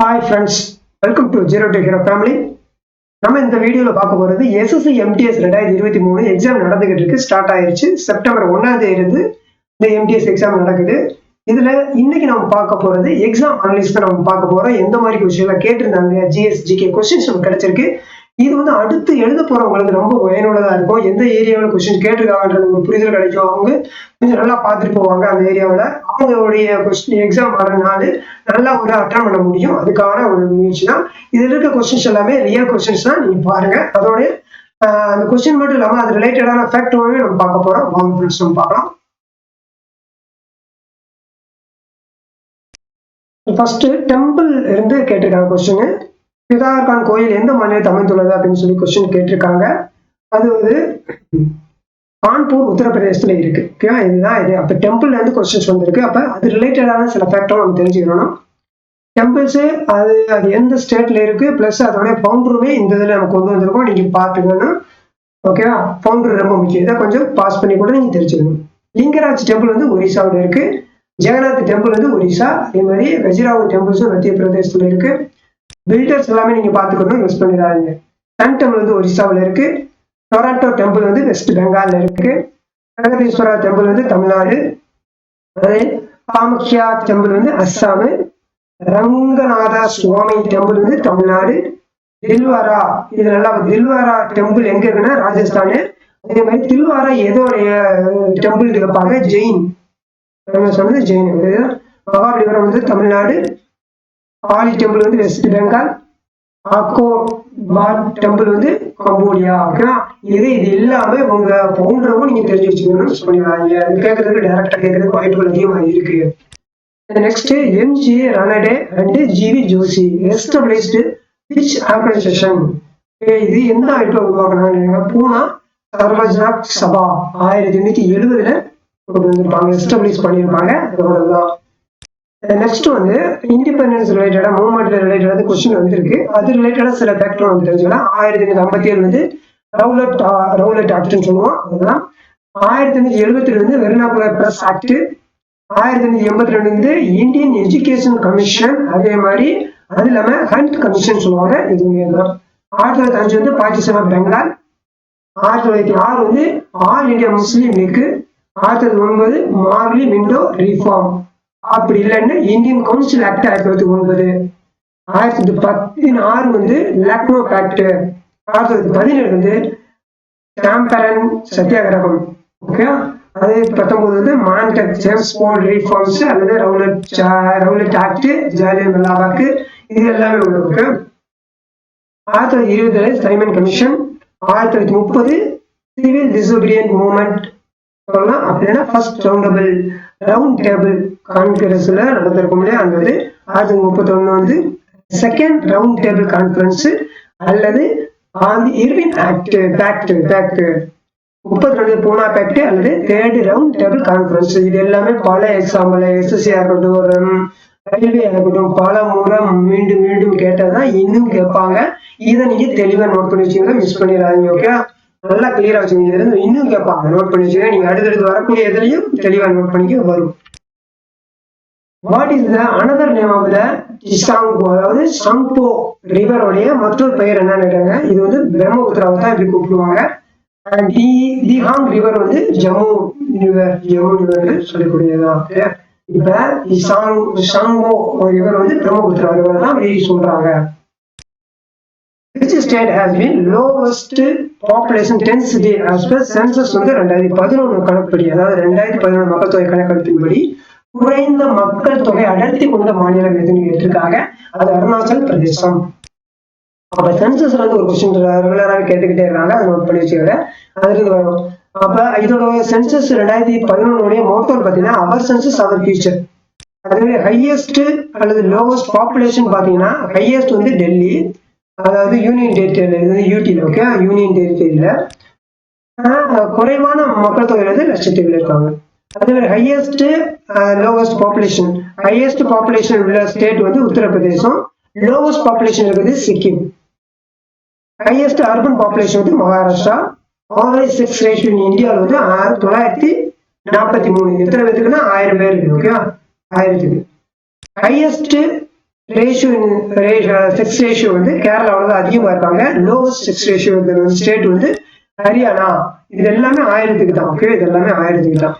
Hi friends, welcome to Zero to Hero family. நம்ம இந்த வீடியோல பார்க்க போறது SSC MTS 2023 எக்ஸாம் நடந்துகிட்டு இருக்கு. ஸ்டார்ட் ஆயிருச்சு. செப்டம்பர் 1ஆம் தேதி இருந்து இந்த MTS எக்ஸாம் நடக்குது. இதுல இன்னைக்கு நம்ம பார்க்க போறது எக்ஸாம் அனலிசிஸ் தான் நம்ம பார்க்க போறோம். எந்த மாதிரி கொஸ்டின்லாம் கேட்டிருந்தாங்க, ஜிஎஸ் ஜிகே கொஸ்டின்ஸ் நமக்கு கிடைச்சிருக்கு. இது வந்து அடுத்து எழுத போறவங்களுக்கு ரொம்ப பயனுள்ளதா இருக்கும். எந்த ஏரியாவில் கொஸ்டின் கேட்டிருக்காங்கன்றது ஒரு புரிதல் கிடைக்கும். அவங்க கொஞ்சம் நல்லா பார்த்துட்டு போவாங்க. அந்த ஏரியாவில் அவங்களுடைய கொஸ்டின் எக்ஸாம் வரனால நல்லா ஒரு அட்டன் பண்ண முடியும். அதுக்கான ஒரு முயற்சி தான். இதுல இருக்க கொஸ்டின்ஸ் எல்லாமே ரியல் கொஸ்டின்ஸ் தான். நீங்க பாருங்க. அதோட அந்த கொஸ்டின் மட்டும் இல்லாம அது ரிலேட்டடான ஃபேக்டரும் நம்ம பார்க்க போறோம். வாங்க ஃப்ரெண்ட்ஸ் நம்ம பார்க்கலாம். ஃபர்ஸ்ட் டெம்பிள் இருந்து கேட்டிருக்காங்க கொஸ்டின். பிதார்கான் கோயில் எந்த மாநிலத்தில் அமைந்துள்ளது அப்படின்னு சொல்லி கொஸ்டின் கேட்டிருக்காங்க. அது வந்து கான்பூர் உத்தரப்பிரதேசத்துல இருக்கு. ஓகேவா, இதுதான் இது. அப்ப டெம்பிள்ல இருந்து கொஸ்டின்ஸ் வந்திருக்கு. அப்ப அது ரிலேட்டடான சில ஃபேக்டரும் நம்ம தெரிஞ்சுக்கணும். டெம்பிள்ஸ் அது எந்த ஸ்டேட்ல இருக்கு, பிளஸ் அதோட பவுண்டருமே இந்த இதுல நம்ம கொண்டு வந்திருக்கோம். நீங்க பாத்துக்கணும். ஓகேவா, பவுண்டர் ரொம்ப முக்கியம். இதை கொஞ்சம் பாஸ் பண்ணி கூட நீங்க தெரிஞ்சுக்கணும். லிங்கராஜ் டெம்பிள் வந்து ஒரிசாவில் இருக்கு. ஜெகநாத் டெம்பிள் வந்து ஒரிசா. அதே மாதிரி கஜிராவோ டெம்பிள்ஸும் மத்திய பிரதேசத்துல இருக்கு. பில்டர்ஸ் எல்லாமே நீங்க பாத்துக்கணும், யூஸ் பண்ணிடாதீங்க. சன் டெம்பிள் வந்து ஒரிசாவில் இருக்கு. டொராண்டோ டெம்பிள் வந்து வெஸ்ட் பெங்கால்ல இருக்கு. பிரகதீஸ்வரா டெம்பிள் வந்து தமிழ்நாடு. அதே காமக்யா டெம்பிள் வந்து அஸ்ஸாம். ரங்கநாத சுவாமி டெம்பிள் வந்து தமிழ்நாடு. தில்வாரா, இது நல்லா, தில்வாரா டெம்பிள் எங்க இருக்குன்னா ராஜஸ்தானு. அதே மாதிரி தில்வாரா எதோடைய டெம்பிள் இருப்பாங்க, ஜெயின் சொன்னது ஜெயின். மகாபலிபுரம் வந்து தமிழ்நாடு. காளி டெம்பிள் வந்து வெஸ்ட் பெங்கால். ஆக்கோ பார் டெம்பிள் வந்து கம்போடியா. ஓகேவா, இது இல்லாம உங்க பவுண்டரும் நீங்க தெரிஞ்சு வச்சுக்கணும்னு சொல்லிடுவாங்க. கேட்கறதுக்கு டைரக்டா கேட்கறதுக்கு வாய்ப்புகள் அதிகமாக இருக்கு. Next M G Ranade and G V Joshi established which organisation. இது எந்த அமைப்பை உருவாக்குனாங்க? பூனா சர்வஜனாக் சபா 1870 கொண்டு வந்திருப்பாங்க, எஸ்டாப்ளிஷ் பண்ணியிருப்பாங்க. அதோடதான். நெக்ஸ்ட் வந்து இண்டிபெண்டன்ஸ் ரிலேட்டடா மூவ்மெண்ட் ரிலேட்டடா கொஸ்டின் வந்திருக்கு. அது ரிலேட்டடா சில ஃபேக்டர் நம்ம தெரிஞ்சுக்கலாம். 1857 வந்து ரவுலட் ஆக்ட்னு சொல்லுவோம். அதுதான் 1872 வந்து வெர்னாகுலர் பிரஸ் ஆக்ட். 1882 வந்து இந்தியன் எஜுகேஷன் கமிஷன். அதே மாதிரி அது இல்லாம ஹண்ட் கமிஷன் சொல்லுவாங்க. இதுவுமே தான். 1905 வந்து பார்ட்டிஷன் ஆஃப் பெங்கால். 1906 வந்து all India Muslim League. 1909 Morley Minto reform. அப்படி இல்லைன்னு இந்தியன் கவுன்சில் ஆக்ட் 1909. 1916 வந்து லக்னோ ஆக்ட். 1917 வந்து சாம்பரன் சத்தியாகிரகம். ஓகே, அது 19 வந்து மான்டக் ஜேம்ஸ் பாண்ட் ரீஃபார்ம்ஸ் அல்லது ரவுலட் ஆக்ட், ஜாலியன் வாலாபாக், இது எல்லாமே உள்ளது. 1920 Simon commission. 1930 civil disobedient movement சொல்லலாம். அப்படின்னா ஃபர்ஸ்ட் ரவுண்ட் டேபிள் கான்ஃபரன்ஸ்ல நடந்திருக்கும் இல்லையா, அந்த 1931 வந்து செகண்ட் ரவுண்ட் டேபிள் கான்ஃபரன்ஸ் அல்லது இர்வின் ஆக்ட் பேக்ட் 32 பூனா பேக்ட் அல்லது தேர்ட் ரவுண்ட் டேபிள் கான்ஃபரன்ஸ். இது எல்லாமே பல எக்ஸாம்பிள் எஸ்எஸ்சி ஆகட்டும், ரயில்வே ஆகட்டும், பல முறை மீண்டும் மீண்டும் கேட்டதான் இன்னும் கேட்பாங்க. இதை நீங்க தெளிவா நோட் பண்ணி வச்சுங்க, மிஸ் பண்ணிடாதீங்க. ஓகே, நல்லா கிளியரா வச்சுங்க. இன்னும் கேட்பாங்க, நோட் பண்ணி வச்சுங்க. நீங்க அடுத்தடுத்து வரக்கூடிய எதுலையும் தெளிவா நோட் பண்ணிக்க வரும். What is the another name of the Tsangpo, அதாவது சாங்போ ரிவருடைய மற்றொரு பெயர் என்னன்னு கேட்டாங்க. இது வந்து பிரம்மபுத்திராவை தான் இப்படி கூப்பிடுவாங்க. திஹாங் ரிவர் வந்து ஜம்மு ரிவர் சொல்லக்கூடியதான். இப்ப சாங்போ ரிவர் வந்து பிரம்மபுத்திரா ரிவர் தான் அப்படி சொல்றாங்க. Which state has been lowest population density as per census வந்து 2011 கணக்குப்படி, அதாவது 2011 மக்கள் தொகை கணக்கெடுப்பின்படி குறைந்த மக்கள் தொகை அடர்த்தி கொண்ட மாநிலம் எதுன்னு கேட்டிருக்காங்க. அது அருணாச்சல் பிரதேசம். அப்ப சென்சஸ்ல இருந்து ஒரு கொஸ்டின் ரெகுலராக கேட்டுக்கிட்டே இருக்காங்க, அதை நோட் பண்ணி வச்சுக்கிற. அதுல இருந்து வரும். அப்ப இதோட சென்சஸ் 2011 மோட்டோல் பாத்தீங்கன்னா அவர் சென்சஸ் அவர் ஃபியூச்சர். அதே ஹையஸ்ட் அல்லது லோவஸ்ட் பாப்புலேஷன் பாத்தீங்கன்னா ஹையஸ்ட் வந்து டெல்லி, அதாவது யூனியன் டெரிட்டரி யூடில. ஓகே, யூனியன் டெரிட்டரியில குறைவான மக்கள் தொகை வந்து லட்சத்தீவில் இருக்காங்க. அதே மாதிரி ஹையஸ்ட் லோவஸ்ட் பாப்புலேஷன் உள்ள ஸ்டேட் வந்து உத்தரப்பிரதேசம். லோவஸ்ட் பாப்புலேஷன் இருக்குது சிக்கிம். ஹையஸ்ட் அர்பன் பாப்புலேஷன் வந்து மகாராஷ்டிரா. ஆவரேஜ் செக்ஸ் ரேஷியோ இந்தியாவில் வந்து 943. எத்தனை பேருக்குன்னா 1000 பேர் இருக்கு. ஓகே, 1000க்கு. ஹையஸ்ட் செக்ஸ் ரேஷியோ வந்து கேரளாவில் தான் அதிகமா இருக்காங்க. லோவஸ்ட் செக்ஸ் ரேஷியோ ஸ்டேட் வந்து ஹரியானா. இது எல்லாமே 1000க்கு தான். ஓகே, இது எல்லாமே 1000க்கு தான்.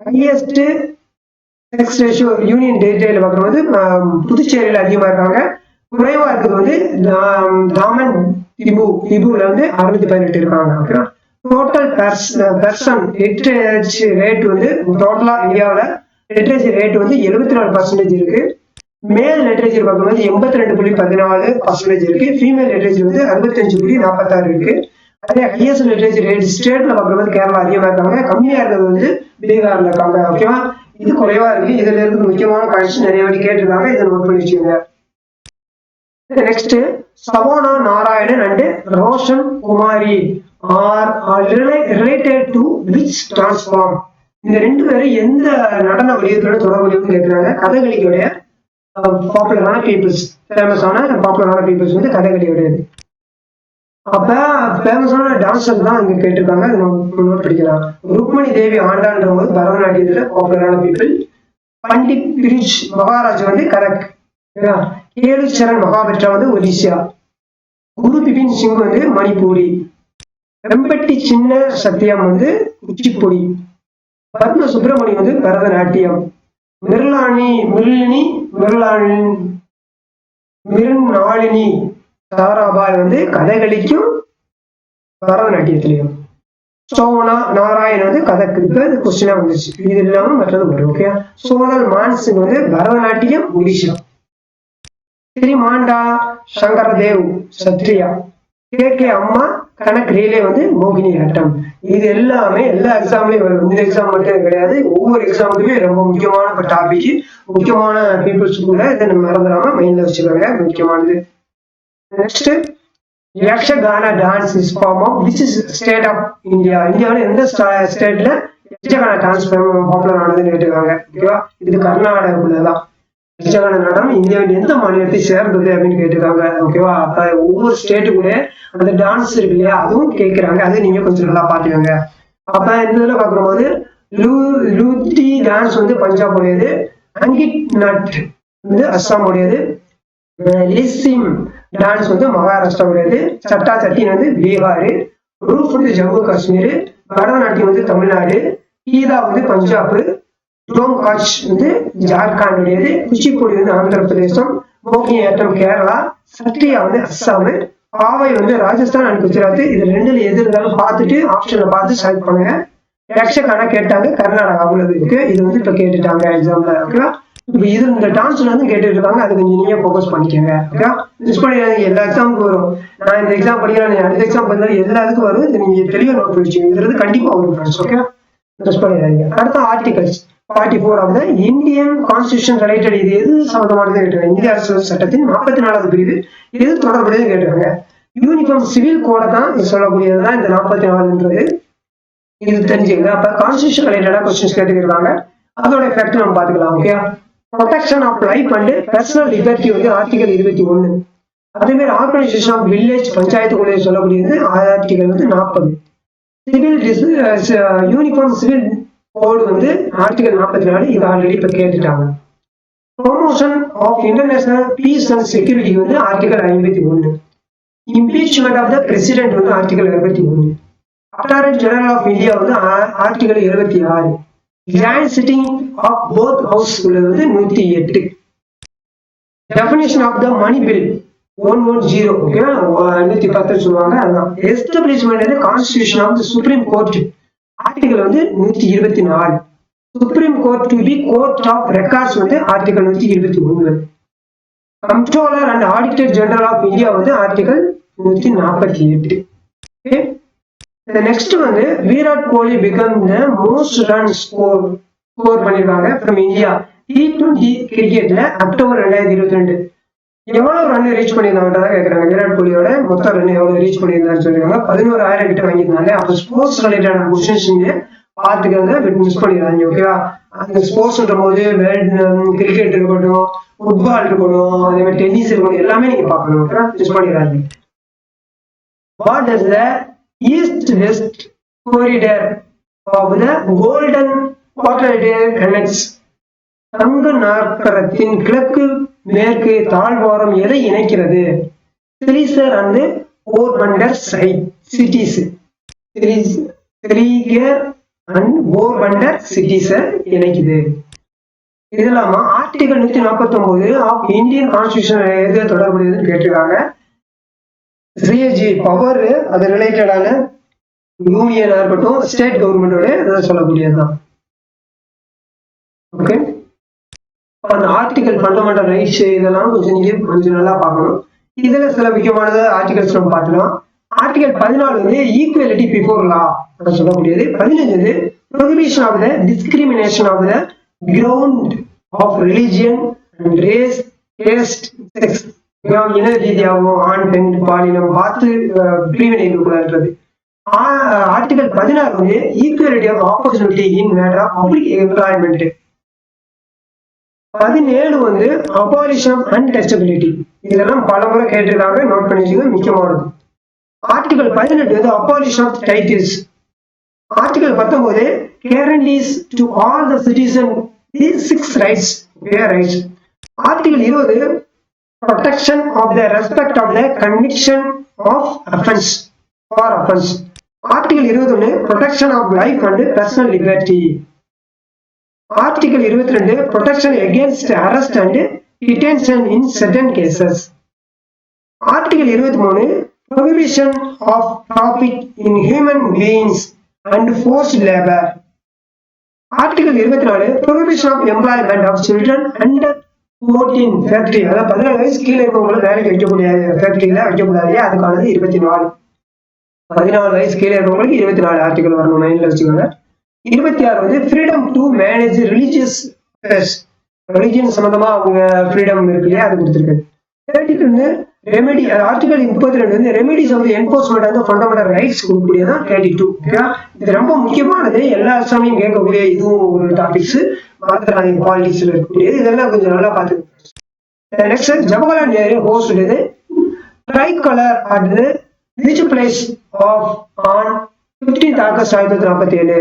ஹையஸ்ட் செக்ஸ் ரேஷியோ யூனியன் டெரிட்டரியில் பார்க்கும்போது புதுச்சேரியில் அதிகமா இருக்காங்க. குறைவா இருக்கிறது வந்து தாமன் திபுல வந்து 618 இருக்காங்க. ஓகேவா. டோட்டல் பெர்சன் லிட்ரேசி ரேட் வந்து டோட்டலா இந்தியாவில் லிட்ரேசி ரேட் வந்து 74% இருக்கு. மேல் லிட்ரேச்சர் பார்க்கும்போது 82.14% இருக்கு. ஃபீமேல் லிட்ரேச்சர் வந்து 65.46 இருக்கு. அதே ஹையஸ்ட் லிட்ரேச்சர் ரேட் ஸ்டேட்ல பார்க்கும்போது கேரளா அதிகமா இருக்காங்க. கம்மியா இருக்கிறது வந்து பீகார்ல இருக்காங்க. ஓகேவா. இது குறைவா இருக்கு. இதுல இருந்து முக்கியமான பாயிண்ட்ஸ் நிறைய வாட்டி கேட்டிருக்காங்க. இதை நோட் பண்ணி வச்சுக்கோங்க. Next, Savona Narayanan and Roshan Kumari are related to which transform. இந்த ரெண்டு பேரும் எந்த நடன வடிவத்தோட தொடர்புடையன்னு கேட்கிறாங்க. கதகளியோடைய பாப்புலரான பீப்புள்ஸ், ஃபேமஸான பாப்புலரான பீப்புள்ஸ் வந்து கதகளியோடையது. அப்ப ஃபேமஸான டான்சர் தான் இங்க கேட்டிருக்காங்க. அதை நோட் படிக்கலாம். ருக்மணி தேவி ஆண்டான்றவங்க பரதநாட்டியத்துல பாப்புலரான பீப்புள். பண்டிட் பிரிஜ் மகாராஜ் வந்து கதக். கேலு சரண் மகாபத்ரா வந்து ஒடிசா. குரு பிபின் சிங் வந்து மணிப்பூரி. வெம்பட்டி சின்ன சத்யம் வந்து குச்சிப்புடி. பத்ம சுப்பிரமணியம் வந்து பரதநாட்டியம். மிருநாளினி தாராபாய் வந்து கதகளிக்கும் பரதநாட்டியத்திலையும். சோனா நாராயண் வந்து கதக்கு. இது கொஸ்டினா வந்துச்சு. இது இல்லாம மற்றது வரும். ஓகே. சோனல் மான்சிங் வந்து பரதநாட்டியம் ஒடிசா. ஸ்ரீமாண்டா சங்கரதேவ் சத்ரியா. கே அம்மா கணக் ரீலே வந்து மோகினி ஆட்டம். இது எல்லாமே எல்லா எக்ஸாம்லயும் வரும். இந்த எக்ஸாம் மட்டும் கிடையாது, ஒவ்வொரு எக்ஸாமுக்குமே ரொம்ப முக்கியமான டாபிக், முக்கியமான பீப்புள்ஸ் கூட இதை நம்ம மறந்துடாம மைண்ட்ல வச்சுக்கோங்க. முக்கியமானது. Next, Yakshagana dance is form of which is state of India. இந்தியாவில் எந்த ஸ்டேட்ல யக்ஷகானா டான்ஸ் பாப்புலர் ஆனதுன்னு கேட்டுருக்காங்க. ஓகேவா. இது கர்நாடகாக்குள்ளதான். யக்ஷகான நடனம் இந்தியாவின் எந்த மாநிலத்தை சேர்ந்தது அப்படின்னு கேட்டிருக்காங்க. ஓகேவா. அப்ப ஒவ்வொரு ஸ்டேட்டுக்குள்ளே அந்த டான்ஸ் இருக்கு இல்லையா, அதுவும் கேட்கிறாங்க. அது நீங்க கொஞ்சம் நல்லா பாத்துக்கோங்க. அப்ப இந்த இதுல பாக்கும்போது லூத்தி டான்ஸ் வந்து பஞ்சாப் உடையது. அங்கிட் நட் வந்து அஸ்ஸாம் உடையது. லிசிம் டான்ஸ் வந்து மகாராஷ்டிரா உடையது. சட்டா சட்டின் வந்து பீகார். ரூஃப் வந்து ஜம்மு காஷ்மீர். பரதநாட்டியம் வந்து தமிழ்நாடு. கீதா வந்து பஞ்சாப். டோம் காட்ச் வந்து ஜார்க்கண்ட் உடையது. குச்சிப்புடி வந்து ஆந்திர பிரதேசம். மோகினியாட்டம் கேரளா. சத்ரியா வந்து அஸ்ஸாம். பாவை வந்து ராஜஸ்தான் அண்ட் குஜராத். இது ரெண்டுல எது இருந்தாலும் பார்த்துட்டு ஆப்ஷனை பார்த்து செலக்ட் பண்ணுங்க. யக்ஷகானா கேட்டாங்க, கர்நாடகா உள்ளது இருக்கு. இது வந்து இப்ப கேட்டுட்டாங்க எக்ஸாம்ல. ஓகேவா. இப்ப இது இந்த டான்ஸ்ல இருந்து கேட்டுட்டு இருக்காங்க. அது கொஞ்சம் நீங்க ஃபோக்கஸ் பண்ணிக்கோங்க. ஓகேவா. மிஸ் பண்ணிடாதீங்க. எல்லா எக்ஸாமுக்கும் வரும். நான் இந்த எக்ஸாம் படிக்கிறேன், அடுத்த எக்ஸாம் பண்ணாலும் எல்லாத்துக்கும் வரும். இது நீங்க தெளிவா நோட் பண்ணிச்சு. இதுல இருந்து கண்டிப்பா வரும் ஃப்ரெண்ட்ஸ். ஓகே, மிஸ் பண்ணிடாதீங்க. அடுத்த articles 44 of the Indian constitution related. இது எது சம்பந்தமானது கேட்டுருக்காங்க. இந்திய அரசியல் சட்டத்தின் 44வது பிரிவு எது தொடர்புடையது கேட்டுருக்காங்க. யூனிஃபார்ம் சிவில் கோட தான் சொல்லக்கூடியதுதான் இந்த 44ன்றது. இது தெரிஞ்சுக்கங்க. அப்ப கான்ஸ்டிடியூஷன் ரிலேட்டடா கொஸ்டின்ஸ் கேட்டுக்கிறாங்க. அதோட எஃபெக்ட் நம்ம பாத்துக்கலாம். Okay. Protection of life and personal liberty வந்து ஆர்டிகல் 21. அதே மாதிரி ஆர்கனைசேஷன் ஆஃப் வில்லேஜ் பஞ்சாயத்துக்குள்ளே சொல்லக்கூடியது ஆர்டிகல் வந்து 40. சிவில் யூனிஃபார்ம் சிவில் கோடு வந்து ஆர்டிகல் 44. இது ஆல்ரெடி இப்ப கேட்டுட்டாங்க. Promotion of international peace and security வந்து article 51. Impeachment of the president வந்து article 21. Attorney general of India வந்து article 26. Joint sitting of both house உள்ளது வந்து 108. Definition of the money bill 110. ஓகேவா, 110 சொல்லுவாங்க. அதுதான் establishment constitution of the supreme court article வந்து 124. Supreme court to be court of records வந்து article 121. Comptroller and auditor general of India வந்து article 148. Okay. Next வந்து Virat Kohli become the most run score பண்ணிருக்காங்க from India T20 கிரிக்கெட்ல October 2022. எவ்வளவு run reach பண்ணியிருந்தாங்க கேட்கறாங்க. விராட் கோலியோட மொத்த ரன் எவ்வளவு ரீச் பண்ணியிருந்தான்னு சொல்லிருக்காங்க. 11,000 கிட்ட வாங்கியிருந்தாங்க. அப்ப ஸ்போர்ட்ஸ் ரிலேட்டடான கொஸ்டின்ஸ் நீங்க பாத்துக்கிறத மிஸ் பண்ணிடுறாங்க. ஓகேவா. அந்த ஸ்போர்ட்ஸ்ன்ற போது கிரிக்கெட் இருக்கட்டும், ஃபுட்பால் இருக்கணும், அதே மாதிரி டென்னிஸ் இருக்கணும், எல்லாமே நீங்க பாக்கணும். ஓகேவா, மிஸ் பண்ணிடுறாங்க. What does the east-west corridor of the golden quadrilateral connects? தங்க நாற்கரத்தின் கிழக்கு மேற்கு தாழ்வாரம் எதை இணைக்கிறது? திரிசர் அண்ட் போர்பண்டர் சிட்டிஸ். திரிகர் அண்ட் போர்பண்டர் சிட்டிஸை இணைக்குது. இது இல்லாம ஆர்டிகல் 149 ஆஃப் இந்தியன் கான்ஸ்டிடியூஷன் எது தொடர்புடையதுன்னு கேட்டிருக்காங்க. சிஎஸ்ஜி பவர் அது ரிலேட்டடான யூனியனா இருக்கட்டும் ஸ்டேட் கவர்மெண்டோட சொல்லக்கூடியதுதான். ஓகே, அந்த ஆர்டிகல் ஃபண்டமெண்டல் ரைட்ஸ் இதெல்லாம் கொஞ்சம் நல்லா பார்க்கணும். இதுல சில முக்கியமானது ஆர்டிகல்ஸ் நம்ம பார்க்கலாம். ஆர்டிகல் 14 வந்து ஈக்குவலிட்டி பிஃபோர் லா சொல்லக்கூடியது. 15 prohibition of the discrimination of the ground of religion and race, caste, sex. இன ரீதியாகவும் ஆண் பெண் பாலினம் பார்த்து பிரிவினை இருக்கக்கூடாது. ஆர்டிகல் 16 வந்து equality of opportunity in matter of public employment. 17 வந்து அபாலிஷன் ஆஃப் அன்டச்சபிலிட்டி. இதெல்லாம் பல முறை கேட்டிருக்காங்க, நோட் பண்ணிச்சுங்க, முக்கியமானது. ஆர்டிகல் 18 வந்து abolition of titles. Article 19 guarantees to all the citizens these 6 rights, rights. Article 20 protection of the respect of the conviction of offense for offense. Article 21 protection of life and personal liberty. Article 22 protection against arrest and detention in certain cases. Article 23 prohibition of traffic in human beings and forced labor. Article 24 prohibition of employment of children under 14 factory. அதாவது 14 வயசு கீழே இருக்கவங்களை வேலைக்கு வைக்கக்கூடிய ஃபேக்டரியில வைக்கக்கூடாது. அதுக்கானது 24. 14 வயசு கீழே இருக்கவங்களுக்கு 24 ஆர்டிகல் வரணும், மைண்ட்ல வச்சுக்கோங்க. 26 வந்து freedom to manage religious affairs. Religion சம்பந்தமா அவங்க ஃப்ரீடம் இருக்கு இல்லையா, அது கொடுத்துருக்கு. 32 ரெமெடி. ஆர்டிகல் 32 வந்து remedies of enforcement of fundamental rights கொடுக்கக்கூடியதான் 32. இது ரொம்ப முக்கியமானது, எல்லா எக்ஸாமையும் கேட்கக்கூடிய இதுவும் ஒரு டாபிக்ஸ். மாத்திராங்க பாலிடிக்ஸ்ல இருக்கக்கூடியது, இதெல்லாம் கொஞ்சம் நல்லா பார்த்துக்கோங்க. Next Jawaharlal Nehru hosted tricolour at which place of on 15 August 1947.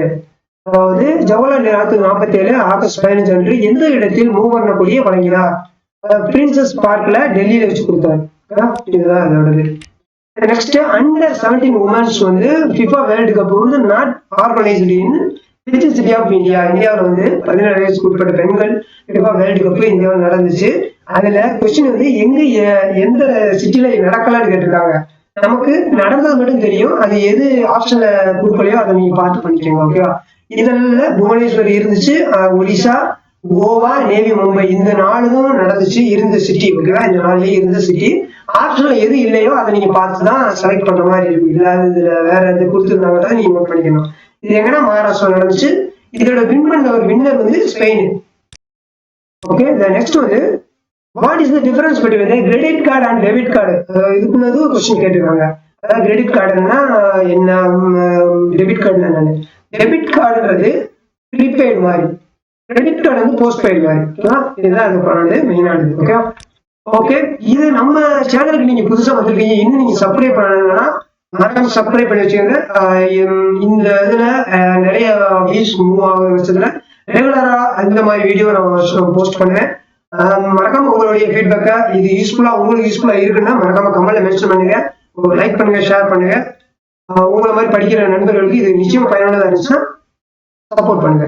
அதாவது ஜவஹர்லால் நேரு 1947 ஆகஸ்ட் 15 அன்று எந்த இடத்தில் மூவர்ண கொடியை வழங்கினார்? பிரின்சஸ் பார்க்ல டெல்லியில வச்சு கொடுத்தாரு. இதுதான் அதோடது. நெக்ஸ்ட் அண்டர் 17 உமன்ஸ் வந்து FIFA வேர்ல்டு கப் வந்து not organised in which city of India. இந்தியாவில் வந்து 17 வயசுக்கு உட்பட்ட பெண்கள் FIFA வேர்ல்டு கப் இந்தியாவில் நடந்துச்சு. அதுல கொஸ்டின் வந்து எந்த சிட்டில நடக்கலான்னு கேட்டிருக்காங்க. நமக்கு நடந்தது மட்டும் தெரியும், அது எது ஆப்ஷன்ல கொடுக்கலையோ அதை நீங்க பார்த்து பண்ணிக்கோங்க. ஓகேவா? இதுல புவனேஸ்வர் இருந்துச்சு, ஒடிசா, கோவா, நேவி, மும்பை, இந்த 4 நடந்துச்சு, இருந்த சிட்டி. ஓகேவா? இந்த 4 இருந்த சிட்டி. ஆப்ஷன்ல எது இல்லையோ அதை நீங்க பார்த்துதான் செலக்ட் பண்ற மாதிரி இருக்கும். இல்லாத இதுல வேற எது கொடுத்துருந்தாங்க நீங்க நோட் பண்ணிக்கணும். இது எங்கன்னா மகாராஷ்டிரா நடந்துச்சு. இதோட வின் பண்ண ஒரு வின்னர் வந்து ஸ்பெயின். ஓகே, நெக்ஸ்ட் வந்து what is the difference between credit card and debit card? இதுக்குள்ளது ஒரு கொஸ்டின் கேட்டிருக்காங்க. அதாவது கிரெடிட் கார்டுன்னா என்ன, டெபிட் கார்டு என்னன்னு. டெபிட் கார்டுன்றது ப்ரீபெய்டு மாதிரி, கிரெடிட் கார்டு வந்து போஸ்ட் பெய்டு மாதிரி. இதுதான் அது பண்ணது மெயினானது. ஓகே ஓகே, இது நம்ம சேனலுக்கு நீங்க புதுசா வந்திருக்கீங்க, இன்னும் நீங்க சப்ஸ்கிரைப் பண்ணணும்னா மறக்காம சப்ஸ்கிரைப் பண்ணி வச்சுக்கோங்க. இந்த இதுல நிறைய வியூஸ் மூவ் ஆகுற விஷயத்துல ரெகுலரா அந்த மாதிரி வீடியோ நான் போஸ்ட் பண்ணுவேன். மறக்காம உங்களுடைய ஃபீட்பேக்கை இது யூஸ்ஃபுல்லா உங்களுக்கு யூஸ்ஃபுல்லா இருக்குன்னா மறக்காம கமெண்ட்ல மென்ஷன் பண்ணுங்க, ஒரு லைக் பண்ணுங்க, ஷேர் பண்ணுங்க. உங்களை மாதிரி படிக்கிற நண்பர்களுக்கு இது நிச்சயம் பயனுள்ளதா இருந்துச்சுன்னா சப்போர்ட் பண்ணுங்க.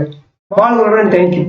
வாழ்க வளமுடன். தேங்க்யூ.